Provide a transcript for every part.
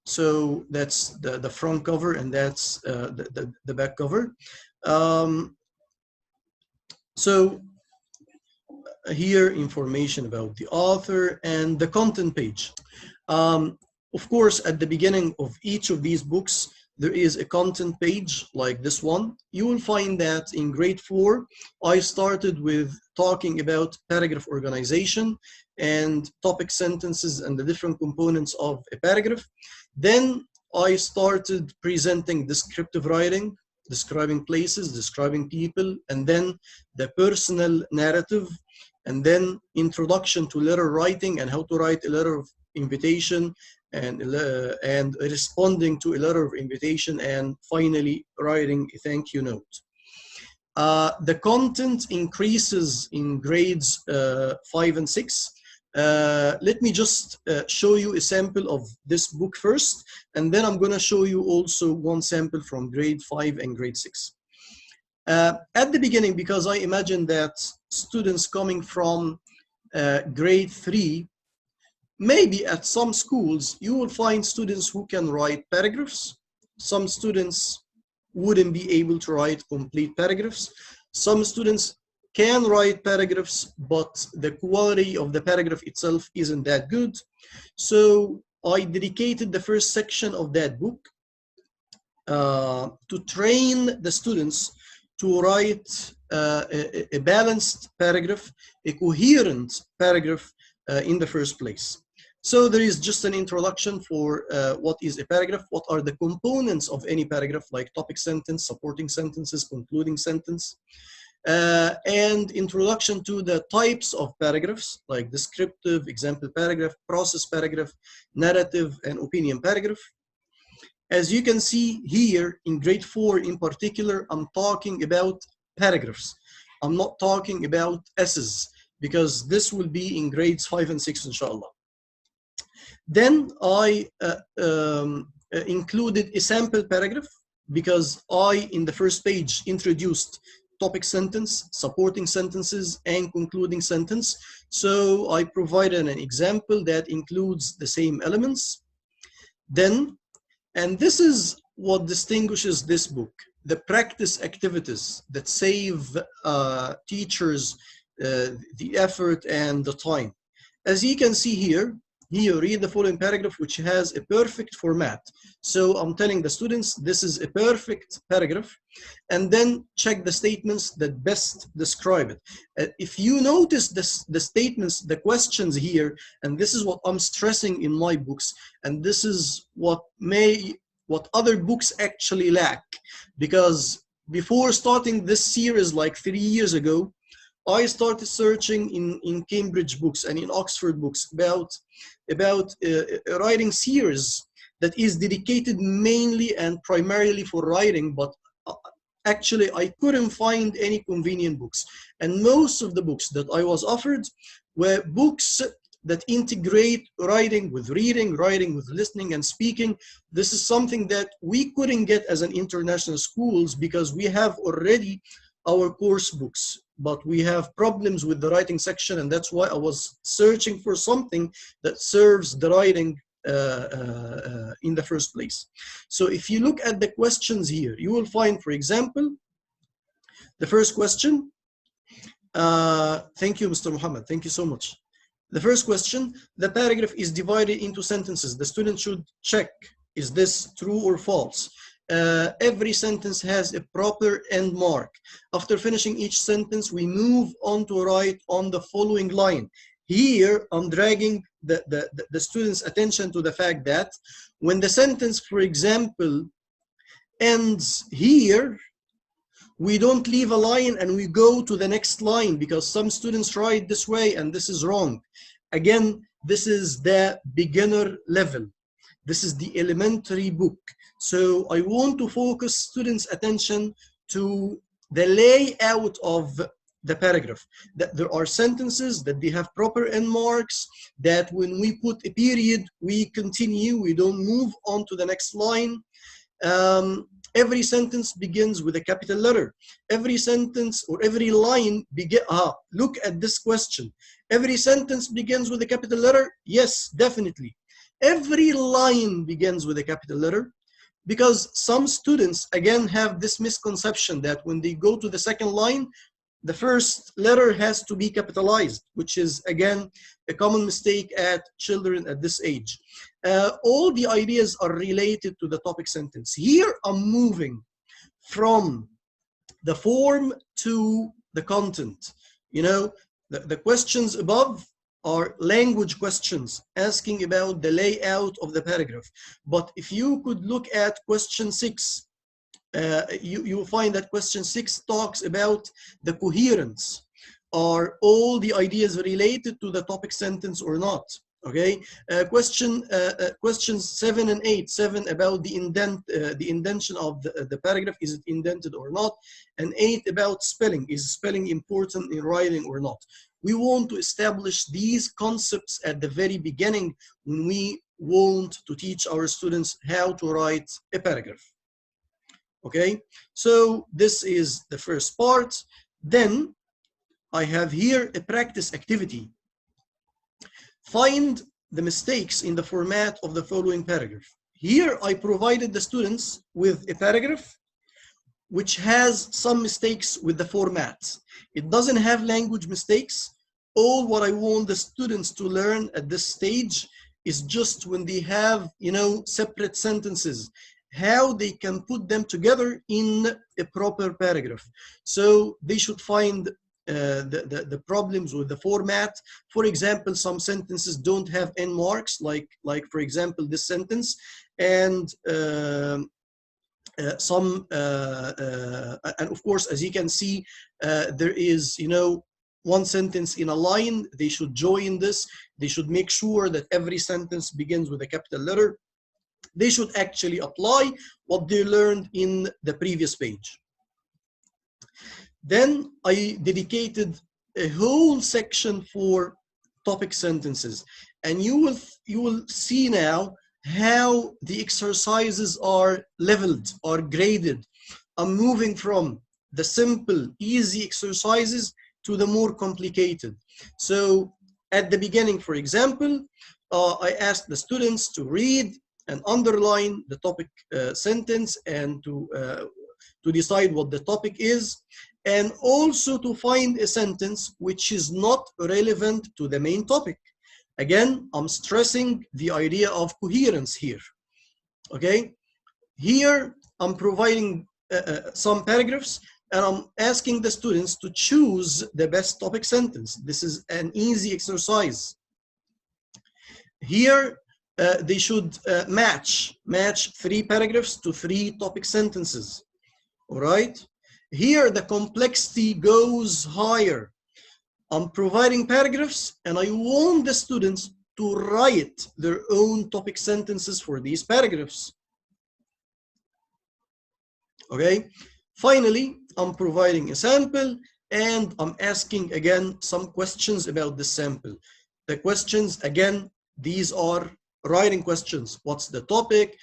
So that's the front cover, and that's the back cover. Um, so here, information about the author and the content page. Um, of course, at the beginning of each of these books, there is a content page like this one. You will find that in grade 4, I started with talking about paragraph organization and topic sentences and the different components of a paragraph. Then I started presenting descriptive writing, describing places, describing people, and then the personal narrative, and then introduction to letter writing and how to write a letter of invitation, and responding to a letter of invitation, and finally writing a thank you note. The content increases in grades 5 and 6. Let me just show you a sample of this book first, and then I'm going to show you also one sample from grade 5 and grade 6. At the beginning, because I imagine that students coming from grade 3, maybe at some schools, you will find students who can write paragraphs. Some students wouldn't be able to write complete paragraphs. Some students can write paragraphs, but the quality of the paragraph itself isn't that good. So I dedicated the first section of that book to train the students to write a balanced paragraph, a coherent paragraph in the first place. So there is just an introduction for what is a paragraph, what are the components of any paragraph, like topic sentence, supporting sentences, concluding sentence, and introduction to the types of paragraphs, like descriptive, example paragraph, process paragraph, narrative, and opinion paragraph. As you can see here in grade 4 in particular, I'm talking about paragraphs. I'm not talking about essays, because this will be in grades 5 and 6, inshallah. Then I included a sample paragraph, because I, in the first page, introduced topic sentence, supporting sentences, and concluding sentence. So I provided an example that includes the same elements. Then, and this is what distinguishes this book, the practice activities that save teachers the effort and the time. As you can see here, read the following paragraph, which has a perfect format. So I'm telling the students, this is a perfect paragraph, and then check the statements that best describe it. If you notice the statements, the questions here, and this is what I'm stressing in my books, and this is what other books actually lack, because before starting this series like 3 years ago, I started searching in Cambridge books and in Oxford books about a writing series that is dedicated mainly and primarily for writing, but actually I couldn't find any convenient books. And most of the books that I was offered were books that integrate writing with reading, writing with listening and speaking. This is something that we couldn't get as an international schools, because we have already our course books, but we have problems with the writing section, and that's why I was searching for something that serves the writing in the first place. So if you look at the questions here, you will find, for example, the first question. Thank you, Mr. Muhammad. Thank you so much. The first question, the paragraph is divided into sentences. The student should check, is this true or false? Every sentence has a proper end mark. After finishing each sentence, we move on to write on the following line. Here, I'm dragging the student's attention to the fact that when the sentence, for example, ends here, we don't leave a line and we go to the next line, because some students write this way and this is wrong. Again, this is the beginner level. This is the elementary book. So I want to focus students' attention to the layout of the paragraph, that there are sentences, that they have proper end marks, that when we put a period, we continue, we don't move on to the next line. Every sentence begins with a capital letter. Every sentence or every line look at this question. Every sentence begins with a capital letter? Yes, definitely. every line begins with a capital letter, because some students again have this misconception that when they go to the second line, the first letter has to be capitalized, which is again a common mistake at children at this age. All the ideas are related to the topic sentence. Here I'm moving from the form to the content. You know, the questions above are language questions asking about the layout of the paragraph. But if you could look at question 6, you'll find that question 6 talks about the coherence. Are all the ideas related to the topic sentence or not? Okay. Questions 7 and 8. 7 about the indentation of the paragraph, is it indented or not? And 8 about spelling, is spelling important in writing or not? We want to establish these concepts at the very beginning when we want to teach our students how to write a paragraph. Okay, so this is the first part. Then I have here a practice activity. Find the mistakes in the format of the following paragraph. Here I provided the students with a paragraph which has some mistakes with the format. It doesn't have language mistakes. All what I want the students to learn at this stage is just when they have, you know, separate sentences, how they can put them together in a proper paragraph. So they should find the problems with the format. For example, some sentences don't have end marks, like for example this sentence, and and of course, as you can see, there is, you know, one sentence in a line. They should join this. They should make sure that every sentence begins with a capital letter. They should actually apply what they learned in the previous page. Then I dedicated a whole section for topic sentences, and you will see now how the exercises are leveled, are graded. I'm moving from the simple, easy exercises to the more complicated. So at the beginning, for example, I asked the students to read and underline the topic sentence, and to decide what the topic is, and also to find a sentence which is not relevant to the main topic. Again, I'm stressing the idea of coherence here. Okay, here I'm providing some paragraphs, and I'm asking the students to choose the best topic sentence. This is an easy exercise. Here they should match 3 paragraphs to 3 topic sentences. All right, here the complexity goes higher. I'm providing paragraphs, and I want the students to write their own topic sentences for these paragraphs. Okay, finally, I'm providing a sample, and I'm asking again some questions about the sample. The questions, again, these are writing questions. What's the topic?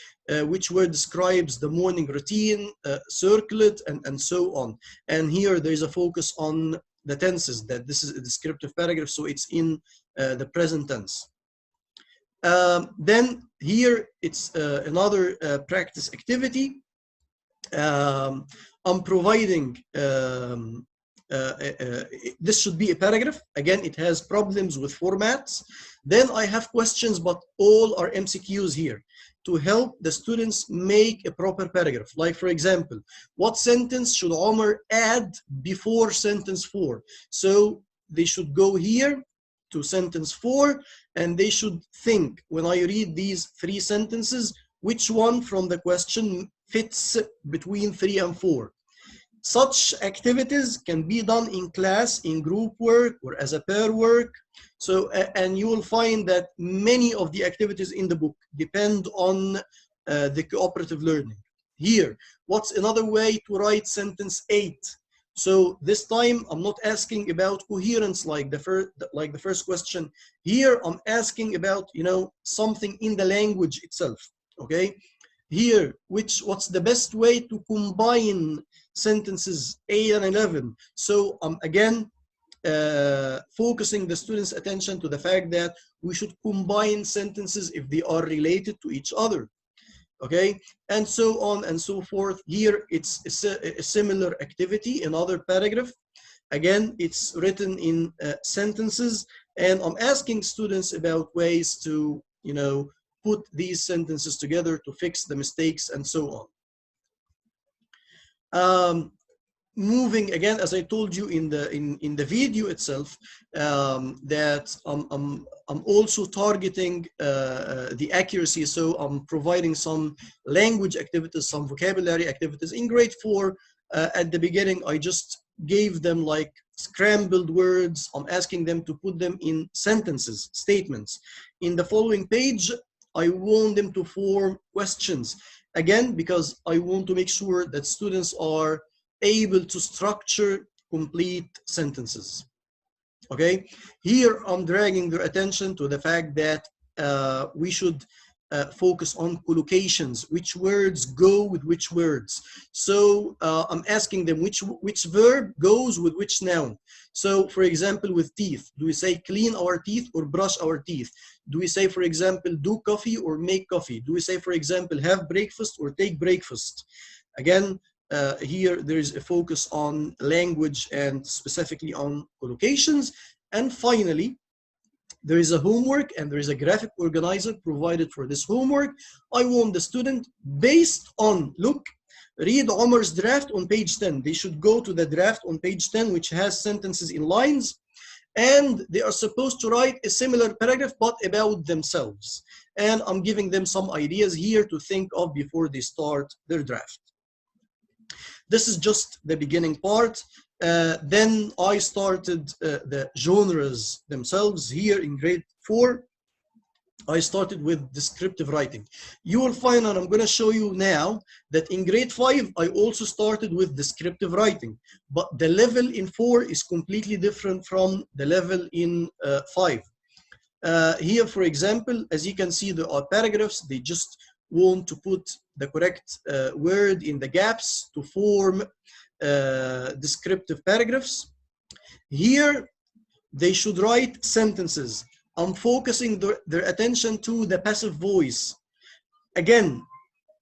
Which word describes the morning routine? Circle it, and so on. And here there is a focus on the tenses, that this is a descriptive paragraph, so it's in the present tense. Then here it's another practice activity. I'm providing this should be a paragraph. Again, it has problems with formats. Then I have questions, but all are MCQs here to help the students make a proper paragraph. Like, for example, what sentence should Omar add before sentence 4? So they should go here to sentence 4, and they should think, when I read these 3 sentences, which one from the question fits between 3 and 4. Such activities can be done in class, in group work, or as a pair work. So, and you will find that many of the activities in the book depend on the cooperative learning. Here, what's another way to write sentence 8? So this time I'm not asking about coherence like the first question. Here I'm asking about, you know, something in the language itself. Okay. Here, what's the best way to combine sentences 8 and 11? So again, focusing the students' attention to the fact that we should combine sentences if they are related to each other. Okay, and so on and so forth. Here it's a similar activity, another paragraph. Again, it's written in sentences, and I'm asking students about ways to, you know, put these sentences together to fix the mistakes and so on. Moving again, as I told you in the video itself, that I'm also targeting the accuracy. So I'm providing some language activities, some vocabulary activities. In grade 4, at the beginning, I just gave them like scrambled words. I'm asking them to put them in sentences, statements. In the following page, I want them to form questions. Again, because I want to make sure that students are able to structure complete sentences. Okay, here I'm dragging their attention to the fact that we should focus on collocations, which words go with which words. So I'm asking them which verb goes with which noun. So for example, with teeth, do we say clean our teeth or brush our teeth? Do we say, for example, do coffee or make coffee? Do we say, for example, have breakfast or take breakfast? Again, here there is a focus on language and specifically on collocations. And finally, there is a homework and there is a graphic organizer provided for this homework. I want the student, based on, look, read Omar's draft on page 10. They should go to the draft on page 10, which has sentences in lines, and they are supposed to write a similar paragraph but about themselves. And I'm giving them some ideas here to think of before they start their draft. This is just the beginning part. Then I started the genres themselves. Here in grade 4, I started with descriptive writing. You will find, and I'm going to show you now, that in grade 5, I also started with descriptive writing. But the level in 4 is completely different from the level in 5. Here, for example, as you can see, there are paragraphs. They just want to put the correct word in the gaps to form descriptive paragraphs. Here, they should write sentences. I'm focusing their attention to the passive voice. Again,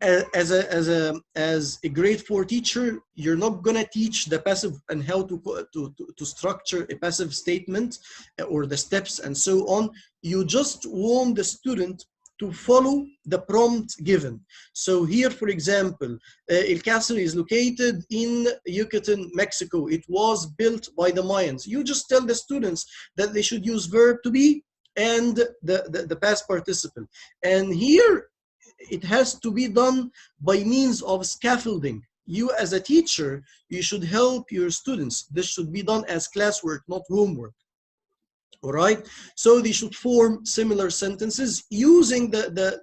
as a grade 4 teacher, you're not gonna teach the passive and how to structure a passive statement or the steps and so on. You just want the student to follow the prompt given. So here, for example, El Castle is located in Yucatan, Mexico. It was built by the Mayans. You just tell the students that they should use verb to be and the past participle. And here, it has to be done by means of scaffolding. You as a teacher, you should help your students. This should be done as classwork, not homework. All right, so they should form similar sentences using the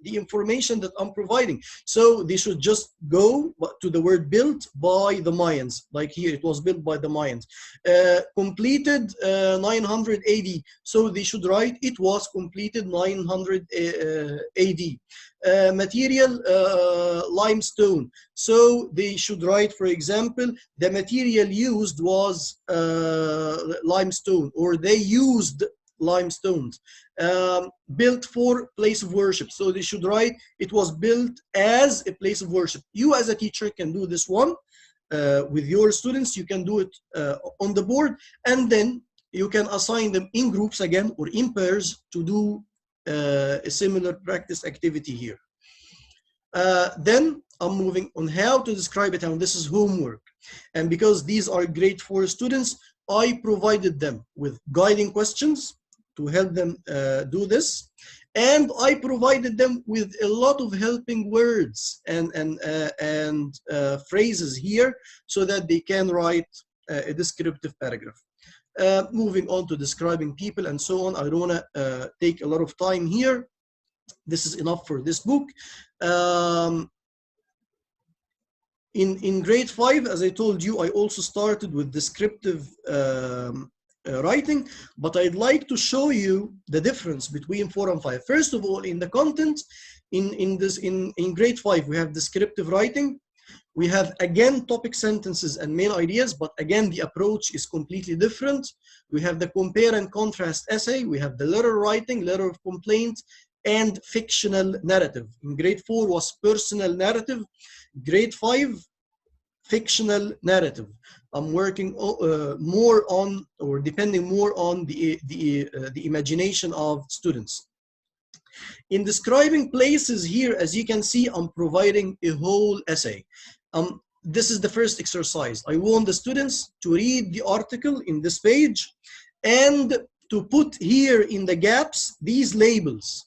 information that I'm providing. So they should just go to the word built by the Mayans, like here it was built by the Mayans. Completed 900 AD, so they should write it was completed 900 AD. Material limestone, so they should write, for example, the material used was limestone, or they used limestones. Built for place of worship, so they should write it was built as a place of worship. You as a teacher can do this one with your students. You can do it on the board, and then you can assign them in groups again or in pairs to do a similar practice activity here. Then I'm moving on how to describe it, and this is homework. And because these are grade 4 students, I provided them with guiding questions to help them do this. And I provided them with a lot of helping words and phrases here so that they can write a descriptive paragraph. Moving on to describing people and so on. I don't want to take a lot of time here. This is enough for this book. In grade 5, as I told you, I also started with descriptive writing, but I'd like to show you the difference between 4 and 5. First of all, in the content, in grade 5, we have descriptive writing. We have again topic sentences and main ideas, but again the approach is completely different. We have the compare and contrast essay, we have the letter writing, letter of complaint, and fictional narrative. In grade 4 was personal narrative, grade 5 fictional narrative. I'm working more on, or depending more on the imagination of students. In describing places here, as you can see, I'm providing a whole essay. This is the first exercise. I want the students to read the article in this page and to put here in the gaps these labels.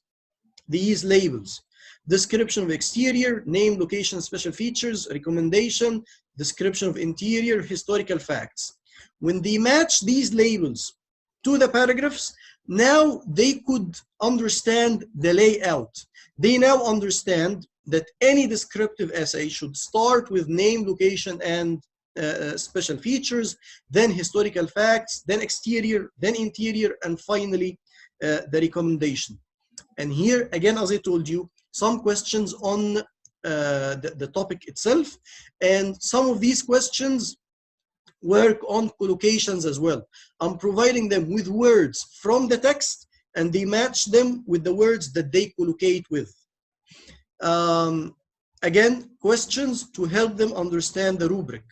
Description of exterior, name, location, special features, recommendation, description of interior, historical facts. When they match these labels to the paragraphs, now they could understand the layout. They now understand that any descriptive essay should start with name, location, and special features, then historical facts, then exterior, then interior, and finally the recommendation. And here, again, as I told you, some questions on the topic itself, and some of these questions work on collocations as well. I'm providing them with words from the text, and they match them with the words that they collocate with. Again, questions to help them understand the rubric.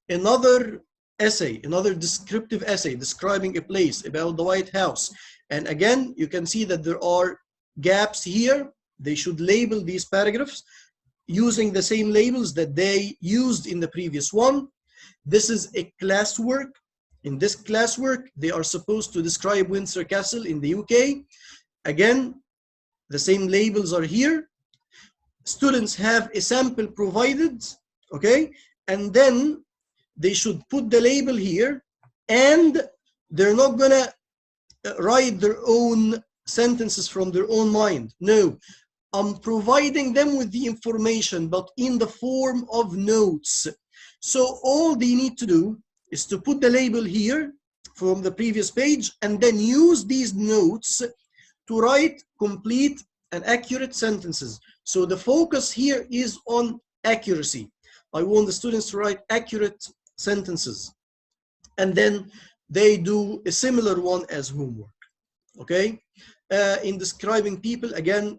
Another essay, another descriptive essay describing a place, about the White House. And again, you can see that there are gaps here. They should label these paragraphs using the same labels that they used in the previous one. This is a classwork. In this classwork, they are supposed to describe Windsor Castle in the UK. Again, the same labels are here. Students have a sample provided, okay? And then they should put the label here, and they're not gonna write their own sentences from their own mind. No, I'm providing them with the information, but in the form of notes. So all they need to do is to put the label here from the previous page, and then use these notes to write complete and accurate sentences. So the focus here is on accuracy. I want the students to write accurate sentences, and then they do a similar one as homework. Okay, in describing people, again,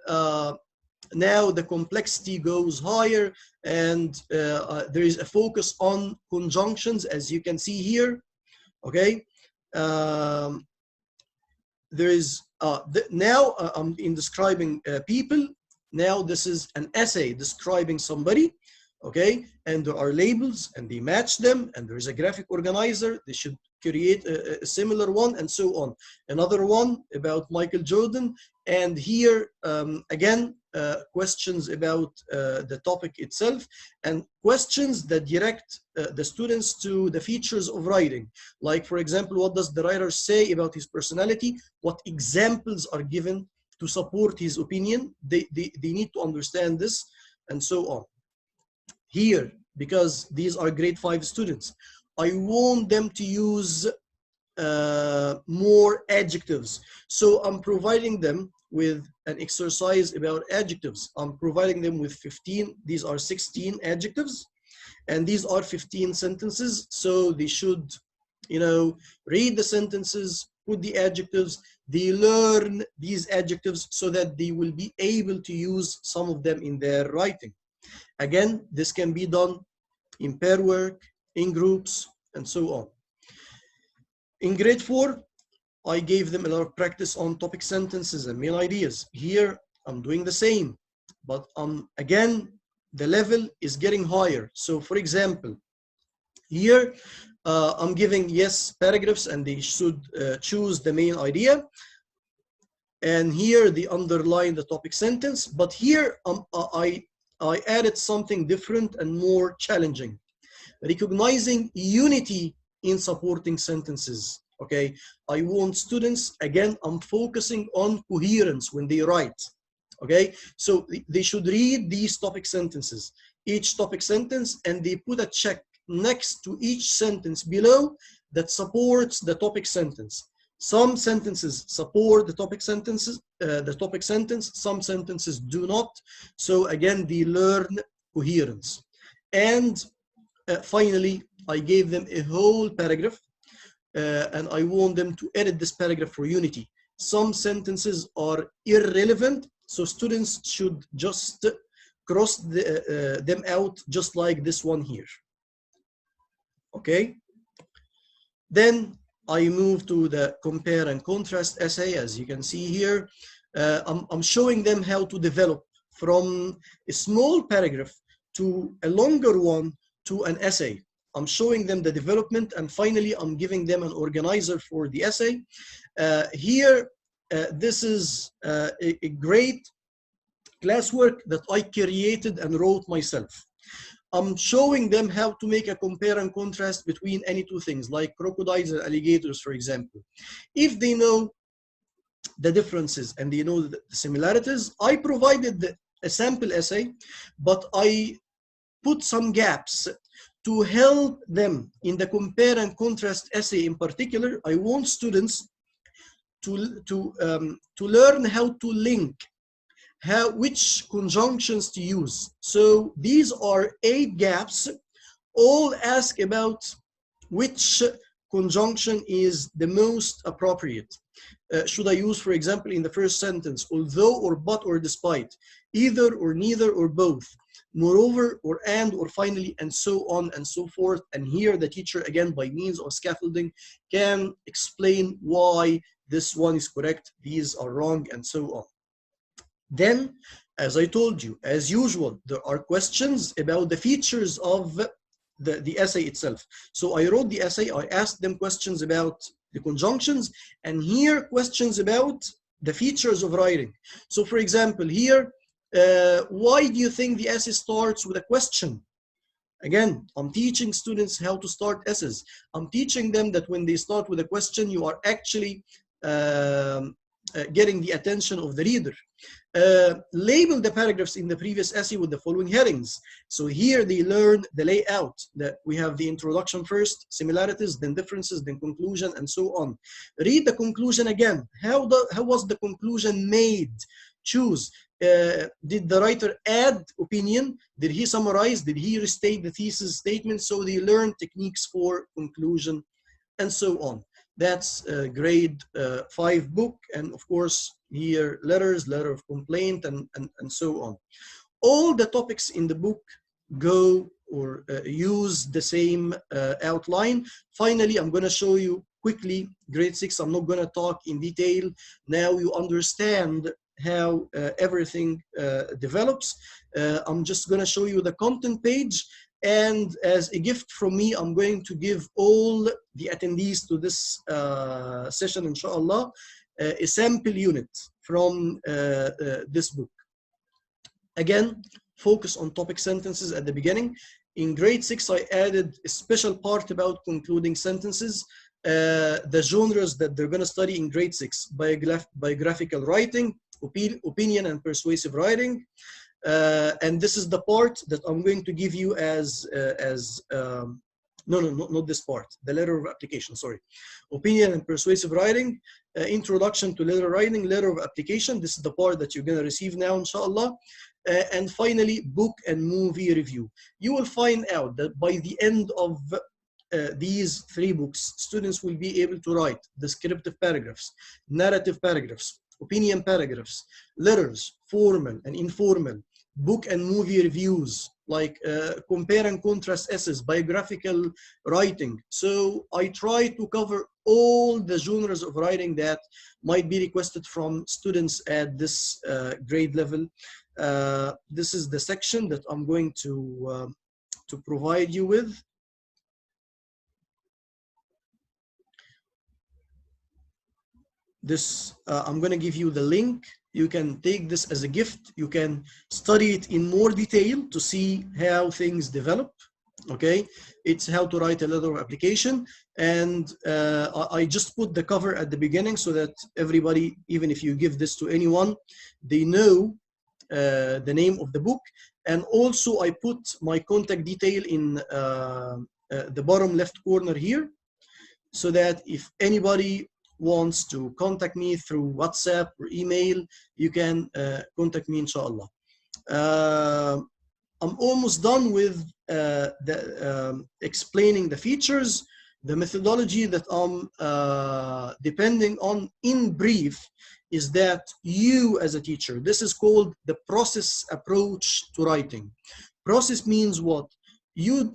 now the complexity goes higher, and there is a focus on conjunctions, as you can see here. Okay, there is now I'm in describing people. Now this is an essay describing somebody. Okay, and there are labels, and they match them, and there is a graphic organizer. They should create a similar one, and so on. Another one about Michael Jordan, and here again questions about the topic itself, and questions that direct the students to the features of writing. Like, for example, what does the writer say about his personality? What examples are given to support his opinion? They need to understand this, and so on. Here, because these are grade 5 students, I want them to use more adjectives. So I'm providing them with an exercise about adjectives. I'm providing them with 15, these are 16 adjectives, and these are 15 sentences. So they should, you know, read the sentences, put the adjectives, they learn these adjectives so that they will be able to use some of them in their writing. Again, this can be done in pair work, in groups, and so on. In grade 4, I gave them a lot of practice on topic sentences and main ideas. Here, I'm doing the same, but again, the level is getting higher. So, for example, here, I'm giving, yes, paragraphs, and they should choose the main idea. And here, they underline the topic sentence. But here, I added something different and more challenging. Recognizing unity in supporting sentences. Okay, I want students, again, I'm focusing on coherence when they write. Okay, so they should read these topic sentences, each topic sentence, and they put a check next to each sentence below that supports the topic sentence. Some sentences support the topic sentences, some sentences do not. So again, they learn coherence. And finally, I gave them a whole paragraph, and I want them to edit this paragraph for unity. Some sentences are irrelevant, so students should just cross them out, just like this one here. Okay. Then I move to the compare and contrast essay. As you can see here, I'm showing them how to develop from a small paragraph to a longer one to an essay. I'm showing them the development, and finally I'm giving them an organizer for the essay. Here, this is a great classwork that I created and wrote myself. I'm showing them how to make a compare and contrast between any two things, like crocodiles and alligators, for example. If they know the differences and they know the similarities, I provided a sample essay, but I put some gaps to help them in the compare and contrast essay in particular. I want students to learn how to link, which conjunctions to use. So these are 8 gaps, all ask about which conjunction is the most appropriate. Should I use, for example, in the first sentence, although or but or despite, either or neither or both, moreover or and or finally, and so on and so forth. And here the teacher, again, by means of scaffolding, can explain why this one is correct, these are wrong, and so on. Then, as I told you, as usual, there are questions about the features of the essay itself. So I wrote the essay, I asked them questions about the conjunctions, and here questions about the features of writing. So for example, here, why do you think the essay starts with a question? Again, I'm teaching students how to start essays. I'm teaching them that when they start with a question, you are actually getting the attention of the reader. Label the paragraphs in the previous essay with the following headings. So here they learn the layout, that we have the introduction first, similarities, then differences, then conclusion, and so on. Read the conclusion again. How was the conclusion made? Choose. Did the writer add opinion? Did he summarize? Did he restate the thesis statement? So they learn techniques for conclusion, and so on. That's grade 5 book, and of course here letters, letter of complaint, and so on. All the topics in the book go or use the same outline. Finally, I'm going to show you quickly grade 6. I'm not going to talk in detail. Now you understand how everything develops. I'm just going to show you the content page. And as a gift from me, I'm going to give all the attendees to this session, inshallah, a sample unit from this book. Again, focus on topic sentences at the beginning. In grade 6, I added a special part about concluding sentences. The genres that they're going to study in grade 6, biographical writing, opinion and persuasive writing. And this is the part that I'm going to give you as not this part, the letter of application, sorry. Opinion and persuasive writing, introduction to letter writing, letter of application. This is the part that you're going to receive now, inshallah. And finally, book and movie review. You will find out that by the end of these 3 books, students will be able to write descriptive paragraphs, narrative paragraphs, opinion paragraphs, letters, formal and informal, book and movie reviews, like compare and contrast essays, biographical writing. So I try to cover all the genres of writing that might be requested from students at this grade level. This is the section that I'm going to provide you with. This, I'm going to give you the link. You can take this as a gift. You can study it in more detail to see how things develop. Okay, it's how to write a letter of application. And I just put the cover at the beginning so that everybody, even if you give this to anyone, they know the name of the book. And also I put my contact detail in the bottom left corner here, so that if anybody wants to contact me through WhatsApp or email, you can contact me, inshallah. I'm almost done with explaining the features. The methodology that I'm depending on in brief is that you as a teacher, this is called the process approach to writing. Process means what? You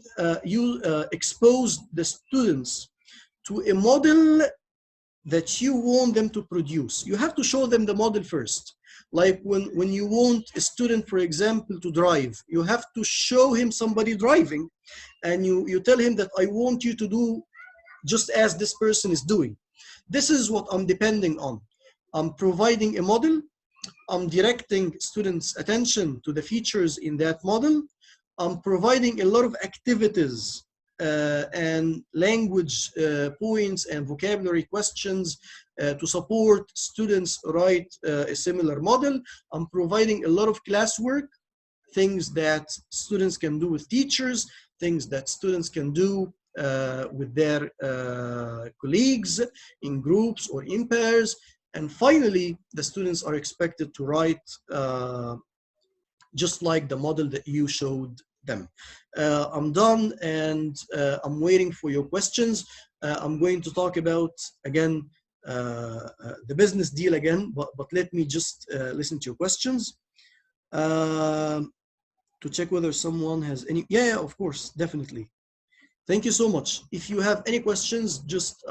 expose the students to a model that you want them to produce. You have to show them the model first. Like when you want a student, for example, to drive, you have to show him somebody driving, and you tell him that I want you to do just as this person is doing. This is what I'm depending on. I'm providing a model. I'm directing students' attention to the features in that model. I'm providing a lot of activities and language points and vocabulary questions to support students write a similar model. I'm providing a lot of classwork, things that students can do with teachers, things that students can do with their colleagues in groups or in pairs. And finally, the students are expected to write just like the model that you showed them. I'm done, and I'm waiting for your questions. I'm going to talk about, again, the business deal again, but let me just listen to your questions to check whether someone has any. Yeah, of course, definitely. Thank you so much. If you have any questions, just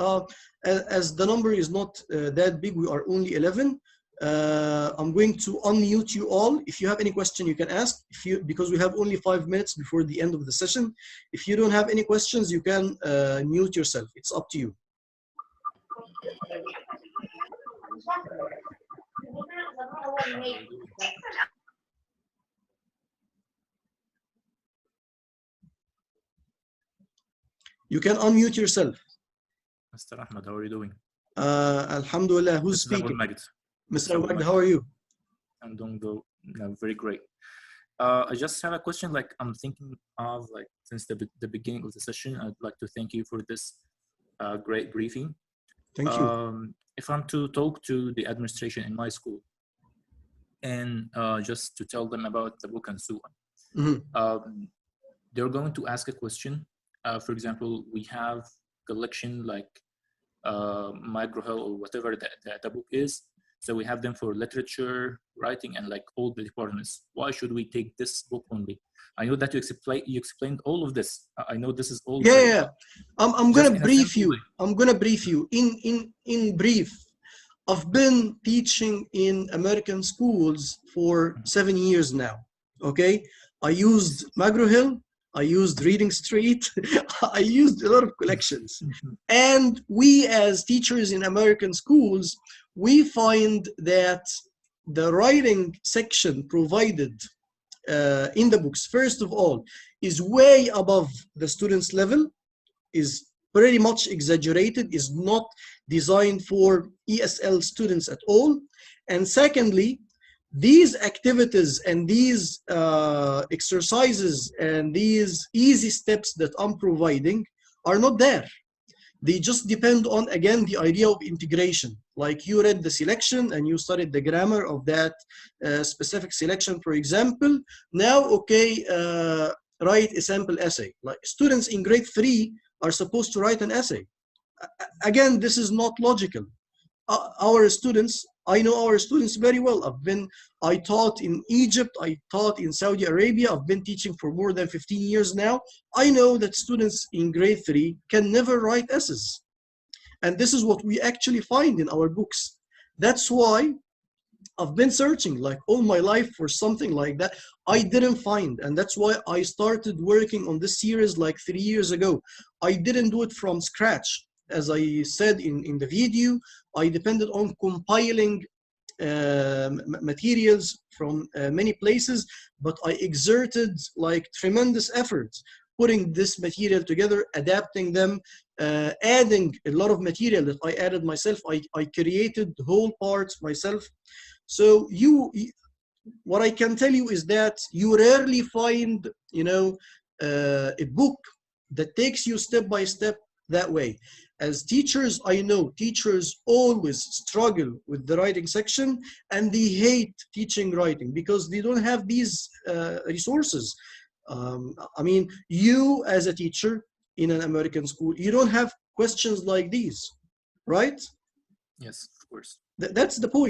as the number is not that big, we are only 11. I'm going to unmute you all. If you have any question, you can ask. Because we have only 5 minutes before the end of the session. If you don't have any questions, you can mute yourself. It's up to you. You can unmute yourself. Mr. Ahmed, how are you doing? Alhamdulillah. Who's speaking? Mr. Abul Majd, how are you? I'm doing very great. I just have a question. Like, I'm thinking of, like, since the beginning of the session, I'd like to thank you for this great briefing. Thank you. If I'm to talk to the administration in my school and just to tell them about the book and so on, they're going to ask a question. For example, we have collection like McGraw-Hill or whatever the book is. So we have them for literature, writing, and like all the departments. Why should we take this book only? I know that you explained all of this. I know this is all. Yeah. I'm gonna brief you. I'm gonna brief you. In brief, I've been teaching in American schools for 7 years now. Okay, I used McGraw-Hill. I used Reading Street. I used a lot of collections. And we as teachers in American schools, we find that the writing section provided in the books, first of all, is way above the student's level, is pretty much exaggerated, is not designed for ESL students at all. And secondly, these activities and these exercises and these easy steps that I'm providing are not there. They just depend on, again, the idea of integration. Like you read the selection and you studied the grammar of that specific selection, for example. Now, okay, write a sample essay. Like students in grade 3 are supposed to write an essay. Again, this is not logical. Our students, I know our students very well. I taught in Egypt, I taught in Saudi Arabia. I've been teaching for more than 15 years now. I know that students in grade 3 can never write essays. And this is what we actually find in our books. That's why I've been searching like all my life for something like that. I didn't find, and that's why I started working on this series like 3 years ago. I didn't do it from scratch. As I said in the video, I depended on compiling materials from many places, but I exerted like tremendous efforts putting this material together, adapting them, adding a lot of material that I added myself. I created the whole parts myself. So what I can tell you is that you rarely find, a book that takes you step by step that way. As teachers, I know teachers always struggle with the writing section and they hate teaching writing because they don't have these resources. I mean, you as a teacher in an American school, you don't have questions like these, right? Yes, of course. That's the point.